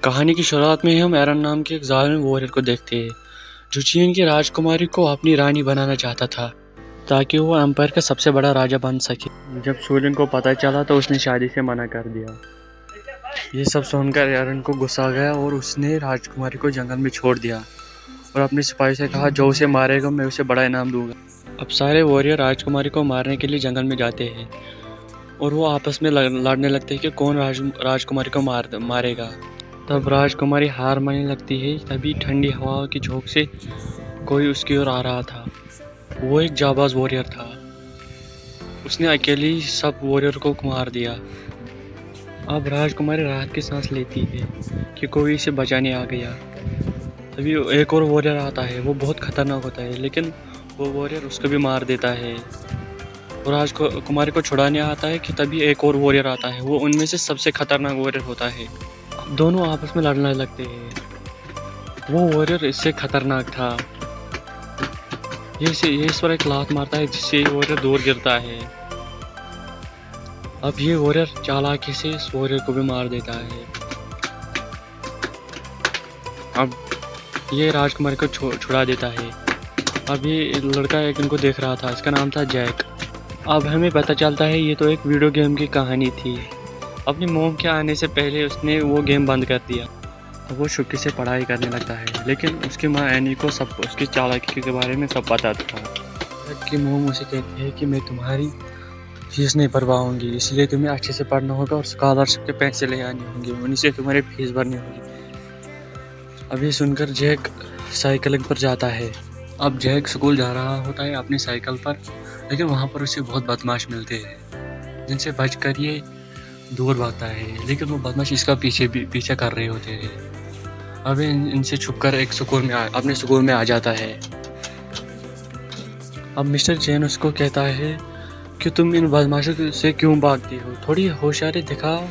कहानी की शुरुआत में हम एरन नाम के एक जालिम वॉरियर को देखते हैं जो चीन की राजकुमारी को अपनी रानी बनाना चाहता था ताकि वो एम्पायर का सबसे बड़ा राजा बन सके। जब सूलिन को पता चला तो उसने शादी से मना कर दिया। ये सब सुनकर एरन को गुस्सा आ गया और उसने राजकुमारी को जंगल में छोड़ दिया और अपने सिपाही से कहा जो उसे मारेगा मैं उसे बड़ा इनाम दूंगा। अब सारे वॉरियर राजकुमारी को मारने के लिए जंगल में जाते हैं और वो आपस में लड़ने लगते हैं कि कौन राजकुमारी को मारेगा। तब राजकुमारी हार मानने लगती है। तभी ठंडी हवा की झोंक से कोई उसकी ओर आ रहा था। वो एक जाबाज वॉरियर था। उसने अकेले सब वॉरियर को मार दिया। अब राजकुमारी राहत की सांस लेती है कि कोई इसे बचाने आ गया। तभी एक और वॉरियर आता है। वो बहुत खतरनाक होता है लेकिन वो वॉरियर उसको भी मार देता है। और राजकुमारी को छुड़ाने आता है कि तभी एक और वॉरियर आता है। वो उनमें से सबसे खतरनाक वॉरियर होता है। दोनों आपस में लड़ने लगते हैं। वो वॉरियर इससे खतरनाक था। ये इस पर एक लात मारता है जिससे ये वॉरियर दूर गिरता है। अब ये वॉरियर चालाकी से इस वॉरियर को भी मार देता है। अब ये राजकुमारी को छुड़ा देता है। अब ये लड़का एक इनको देख रहा था। इसका नाम था जैक। अब हमें पता चलता है ये तो एक वीडियो गेम की कहानी थी। अपनी मोम के आने से पहले उसने वो गेम बंद कर दिया। अब वो शुक्र से पढ़ाई करने लगता है लेकिन उसकी माँ एनी को सब उसकी चालाकी के बारे में सब पता था। कि मोम उसे कहती है कि मैं तुम्हारी फीस नहीं भर पाऊंगी इसलिए तुम्हें अच्छे से पढ़ना होगा और स्कॉलरशिप के पैसे ले आने होंगे। उन्हीं से तुम्हारी फीस भरनी होगी। अब ये सुनकर जैक साइकिलिंग पर जाता है। अब जैक स्कूल जा रहा होता है अपनी साइकिल पर लेकिन वहाँ पर उसे बहुत बदमाश मिलते हैं जिनसे बचकर ये दूर भागता है। लेकिन वो बदमाश इसका पीछे कर रहे होते हैं। अब इनसे छुपकर एक अपने स्कूल में आ जाता है। अब मिस्टर चेन उसको कहता है कि तुम इन बदमाशों से क्यों भागती हो, थोड़ी होशियारी दिखाओ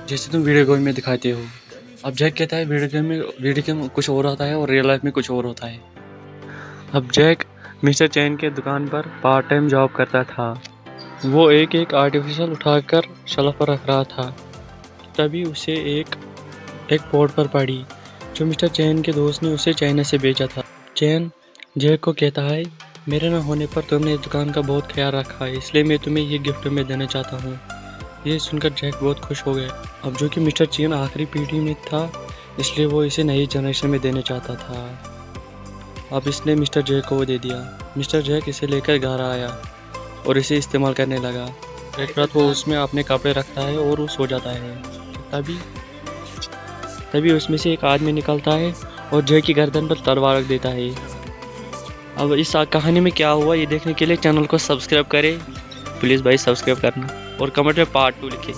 जैसे तुम वीडियो गेम में दिखाते हो। अब जैक कहता है वीडियो गेम कुछ और होता है और रियल लाइफ में कुछ और होता है। अब जैक मिस्टर चेन के दुकान पर पार्ट टाइम जॉब करता था। वो एक आर्टिफिशियल उठाकर शेल्फ पर रख रहा था। तभी उसे एक पोर्ट पर पड़ी जो मिस्टर चैन के दोस्त ने उसे चाइना से बेचा था। चैन जैक को कहता है मेरे न होने पर तुमने इस दुकान का बहुत ख्याल रखा है इसलिए मैं तुम्हें ये गिफ्ट में देना चाहता हूँ। ये सुनकर जैक बहुत खुश हो गया। अब जो कि मिस्टर चैन आखिरी पीढ़ी में था इसलिए वो इसे नई जनरेशन में देना चाहता था। अब इसने मिस्टर जैक को वो दे दिया। मिस्टर जैक इसे लेकर घर आया और इसे इस्तेमाल करने लगा। एक रात वो उसमें अपने कपड़े रखता है और वो सो जाता है। तभी उसमें से एक आदमी निकलता है और जय की गर्दन पर तलवार रख देता है। अब इस कहानी में क्या हुआ ये देखने के लिए चैनल को सब्सक्राइब करें प्लीज़ भाई, सब्सक्राइब करना और कमेंट में पार्ट 2 लिखें।